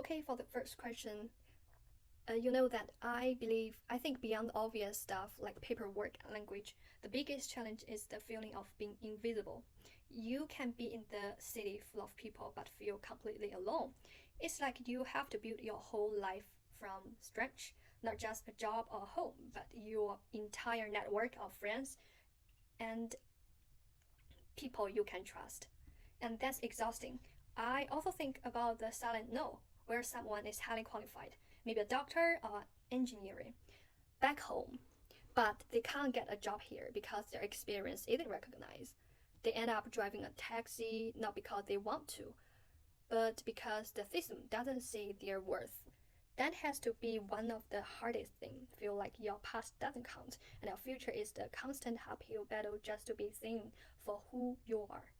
Okay, for the first question, you know that I think beyond obvious stuff like paperwork and language, the biggest challenge is the feeling of being invisible. You can be in the city full of people but feel completely alone. It's like you have to build your whole life from scratch, not just a job or home, but your entire network of friends and people you can trust. And that's exhausting. I also think about the silent no, where someone is highly qualified, maybe a doctor or engineering, back home, but they can't get a job here because their experience isn't recognized. They end up driving a taxi not because they want to, but because the system doesn't see their worth. That has to be one of the hardest things. Feel like your past doesn't count and your future is the constant uphill battle just to be seen for who you are.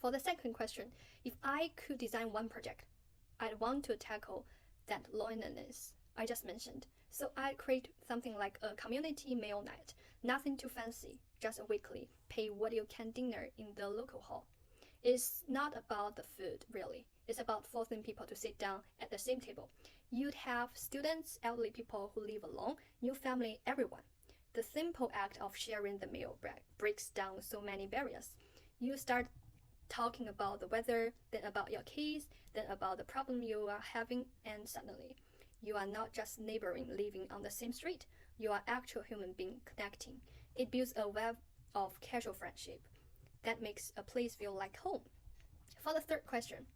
For the second question, if I could design one project, I'd want to tackle that loneliness I just mentioned. So I'd create something like a community meal night. Nothing too fancy, just a weekly pay what you can dinner in the local hall. It's not about the food, really. It's about forcing people to sit down at the same table. You'd have students, elderly people who live alone, new family, everyone. The simple act of sharing the meal breaks down so many barriers. You start talking about the weather, then about your kids, then about the problem you are having, and suddenly you are not just neighboring living on the same street, you are actual human being connecting. It builds a web of casual friendship that makes a place feel like home. For the third question,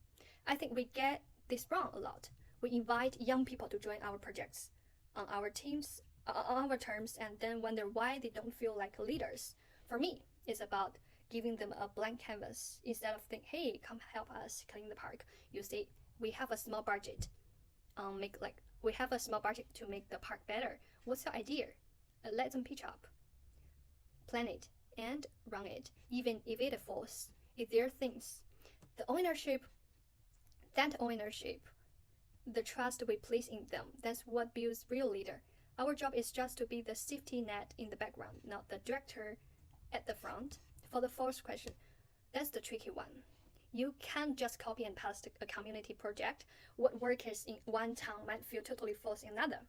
I think we get this wrong a lot. We invite young people to join our projects on our teams, on our terms, and then wonder why they don't feel like leaders. For me, it's about giving them a blank canvas instead of think, hey, come help us clean the park. You say, we have a small budget. We have a small budget to make the park better. What's your idea? Let them pitch up, plan it, and run it. Even if it falls, it's their things. That ownership, the trust we place in them, that's what builds real leader. Our job is just to be the safety net in the background, not the director at the front. For the fourth question, that's the tricky one. You can't just copy and paste a community project. What works in one town might feel totally false in another.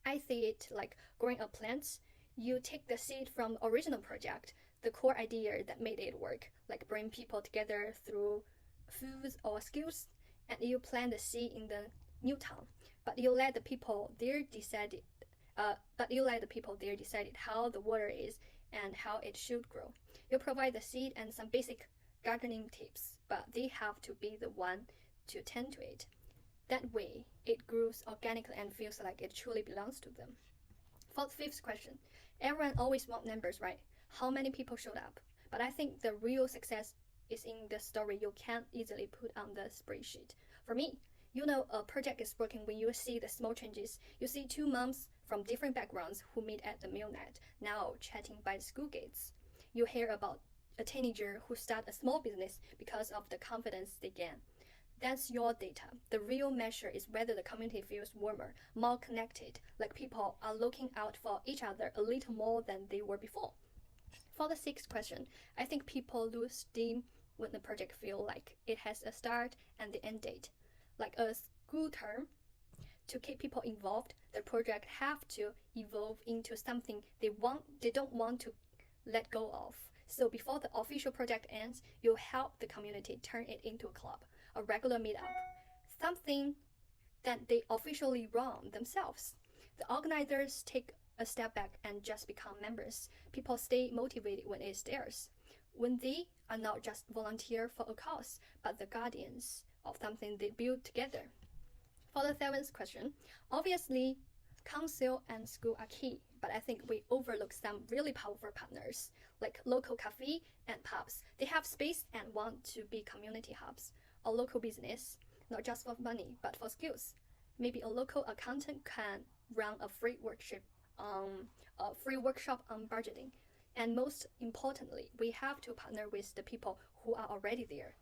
I see it like growing a plant. You take the seed from the original project, the core idea that made it work, like bring people together through foods or skills, and you plant the seed in the new town. But you let the people there decide how the water is and how it should grow. You provide the seed and some basic gardening tips, but they have to be the one to tend to it. That way, it grows organically and feels like it truly belongs to them. For the fifth question, everyone always wants numbers, right? How many people showed up? But I think the real success is in the story you can't easily put on the spreadsheet. For me, you know a project is working when you see the small changes. You see two moms from different backgrounds who meet at the meal night, now chatting by the school gates. You hear about a teenager who started a small business because of the confidence they gain. That's your data. The real measure is whether the community feels warmer, more connected, like people are looking out for each other a little more than they were before. For the sixth question, I think people lose steam when the project feels like it has a start and the end date. Like a school term, to keep people involved, the project have to evolve into something they don't want to let go of. So before the official project ends, you help the community turn it into a club, a regular meetup, something that they officially run themselves. The organizers take a step back and just become members. People stay motivated when it's theirs, when they are not just volunteer for a cause, but the guardians of something they build together. For the seventh question, obviously, council and school are key, but I think we overlook some really powerful partners, like local cafe and pubs. They have space and want to be community hubs, or local business, not just for money, but for skills. Maybe a local accountant can run a free workshop on budgeting. And most importantly, we have to partner with the people who are already there.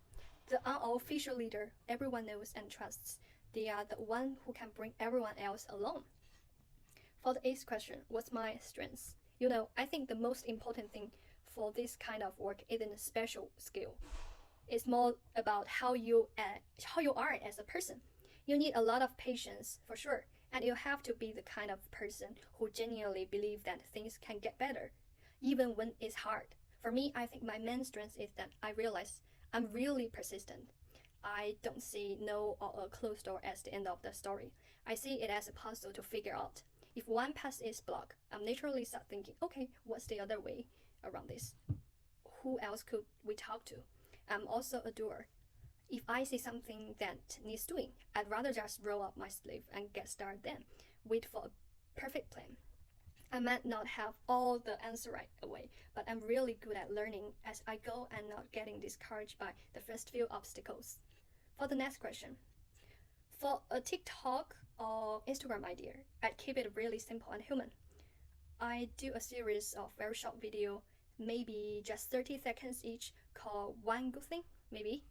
The unofficial leader everyone knows and trusts. They are the one who can bring everyone else along. For the eighth question, what's my strengths? I think the most important thing for this kind of work isn't a special skill. It's more about how you are as a person. You need a lot of patience, for sure, and you have to be the kind of person who genuinely believes that things can get better, even when it's hard. For me, I think my main strength is that I realize I'm really persistent. I don't see no or a closed door as the end of the story. I see it as a puzzle to figure out. If one path is blocked, I'm naturally start thinking, okay, what's the other way around this? Who else could we talk to? I'm also a doer. If I see something that needs doing, I'd rather just roll up my sleeve and get started than wait for a perfect plan. I might not have all the answer right away, but I'm really good at learning as I go and not getting discouraged by the first few obstacles. For the next question, for a TikTok or Instagram idea, I'd keep it really simple and human. I do a series of very short video, maybe just 30 seconds each, called One Good Thing, maybe.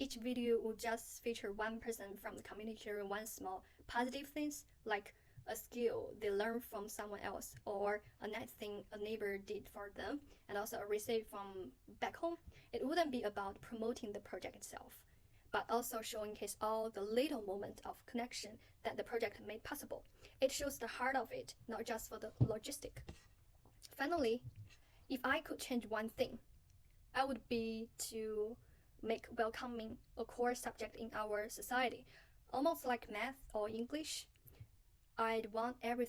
Each video will just feature one person from the community sharing one small positive things, like a skill they learned from someone else, or a nice thing a neighbor did for them, and also a receipt from back home. It wouldn't be about promoting the project itself, but also showcase all the little moments of connection that the project made possible. It shows the heart of it, not just for the logistic. Finally, if I could change one thing, I would be to make welcoming a core subject in our society, almost like math or English. I'd want every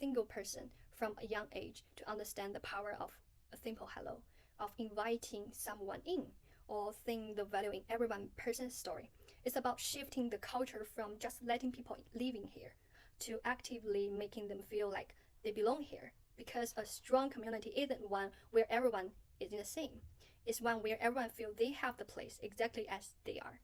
single person from a young age to understand the power of a simple hello, of inviting someone in, or seeing the value in every one person's story. It's about shifting the culture from just letting people live in here to actively making them feel like they belong here. Because a strong community isn't one where everyone is the same. It's one where everyone feels they have the place exactly as they are.